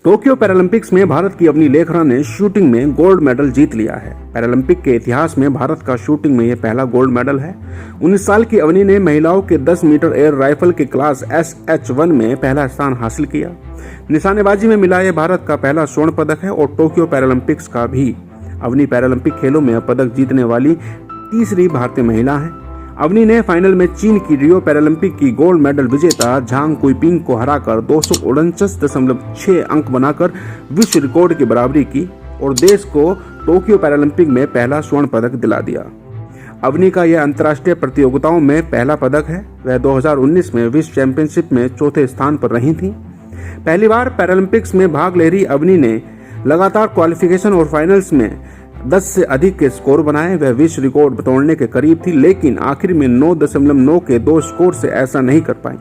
Tokyo Paralympics में भारत की अवनी लेखरा ने शूटिंग में गोल्ड मेडल जीत लिया है। पैरालंपिक के इतिहास में भारत का शूटिंग में यह पहला गोल्ड मेडल है। 19 साल की अवनी ने महिलाओं के 10 मीटर एयर राइफल के क्लास SH1 में पहला स्थान हासिल किया। निशानेबाजी में मिला यह भारत का पहला स्वर्ण पदक है और टोक्यो पैरालंपिक्स का भी। अवनी पैरालंपिक खेलों में पदक जीतने वाली तीसरी भारतीय महिला है। अवनी ने फाइनल में चीन की रियो पैरालंपिक की गोल्ड मेडल विजेता झांग कुइपिंग को हराकर 249.6 अंक बनाकर विश्व रिकॉर्ड की बराबरी की और देश को टोक्यो पैरालंपिक में पहला स्वर्ण पदक दिला दिया। अवनी का यह अंतर्राष्ट्रीय प्रतियोगिताओं में पहला पदक है। वह 2019 में विश्व चैंपियनशिप में चौथे स्थान पर रही थी। पहली बार पैरालंपिक्स में भाग ले रही अवनी ने लगातार क्वालिफिकेशन और फाइनल्स में 10 से अधिक के स्कोर बनाए। वह विश्व रिकॉर्ड तोड़ने के करीब थी, लेकिन आखिर में 9.9 के 2 स्कोर से ऐसा नहीं कर पाई।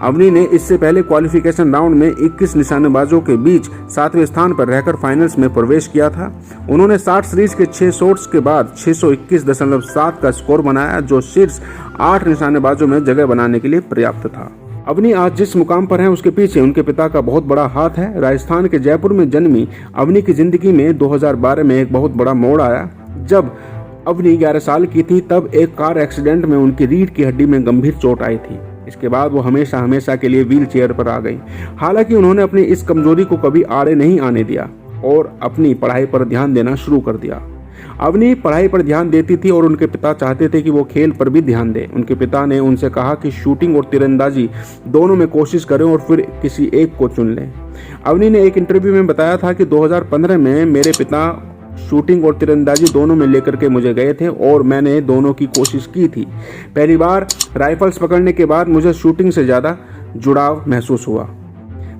अवनी ने इससे पहले क्वालिफिकेशन राउंड में 21 निशानेबाजों के बीच 7वें स्थान पर रहकर फाइनल्स में प्रवेश किया था। उन्होंने 60 सीरीज के 6 शॉट्स के बाद 621.7 का स्कोर बनाया, जो शीर्ष 8 निशानेबाजों में जगह बनाने के लिए पर्याप्त था। अवनी आज जिस मुकाम पर है उसके पीछे उनके पिता का बहुत बड़ा हाथ है। राजस्थान के जयपुर में जन्मी अवनी की जिंदगी में 2012 में एक बहुत बड़ा मोड़ आया। जब अवनी 11 साल की थी तब एक कार एक्सीडेंट में उनकी रीढ़ की हड्डी में गंभीर चोट आई थी। इसके बाद वो हमेशा के लिए व्हील चेयर पर आ गई। हालांकि उन्होंने अपनी इस कमजोरी को कभी आड़े नहीं आने दिया और अपनी पढ़ाई पर ध्यान देना शुरू कर दिया। अवनी पढ़ाई पर ध्यान देती थी और उनके पिता चाहते थे कि वो खेल पर भी ध्यान दें। उनके पिता ने उनसे कहा कि शूटिंग और तीरंदाजी दोनों में कोशिश करें और फिर किसी एक को चुन लें। अवनी ने एक इंटरव्यू में बताया था कि 2015 में मेरे पिता शूटिंग और तीरंदाजी दोनों में लेकर के मुझे गए थे और मैंने दोनों की कोशिश की थी। पहली बार राइफल्स पकड़ने के बाद मुझे शूटिंग से ज़्यादा जुड़ाव महसूस हुआ।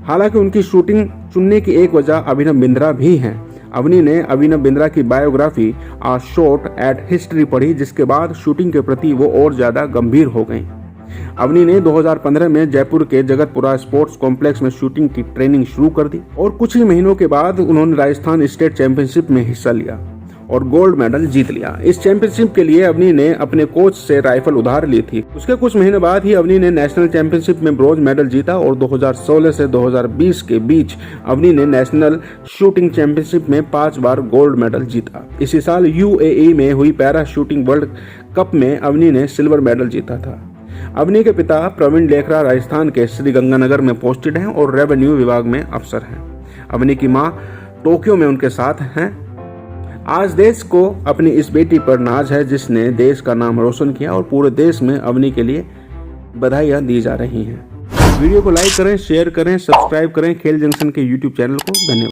हालांकि उनकी शूटिंग चुनने की एक वजह अभिनव बिंद्रा भी है। अवनी ने अभिनव बिंद्रा की biography a shot at history पढ़ी, जिसके बाद शूटिंग के प्रति वो और ज़्यादा गंभीर हो गई। अवनी ने 2015 में जयपुर के जगतपुरा स्पोर्ट्स कॉम्प्लेक्स में शूटिंग की ट्रेनिंग शुरू कर दी और कुछ ही महीनों के बाद उन्होंने राजस्थान स्टेट चैंपियनशिप में हिस्सा लिया और गोल्ड मेडल जीत लिया। इस चैंपियनशिप के लिए अवनी ने अपने कोच से राइफल उधार ली थी। उसके कुछ महीने बाद ही अवनी ने नेशनल चैंपियनशिप में ब्रॉन्ज मेडल जीता और 2016 से 2020 के बीच अवनी ने नेशनल शूटिंग चैंपियनशिप में 5 बार गोल्ड मेडल जीता। इसी साल UAE में हुई पैरा शूटिंग वर्ल्ड कप में अवनी ने सिल्वर मेडल जीता था। अवनी के पिता प्रवीण लेखरा राजस्थान के श्रीगंगानगर में पोस्टेड हैं और रेवेन्यू विभाग में अफसर हैं। अवनी की मां टोक्यो में उनके साथ हैं। आज देश को अपनी इस बेटी पर नाज है जिसने देश का नाम रोशन किया और पूरे देश में अवनी के लिए बधाइयां दी जा रही हैं। वीडियो को लाइक करें, शेयर करें, सब्सक्राइब करें खेल जंक्शन के YouTube चैनल को। धन्यवाद।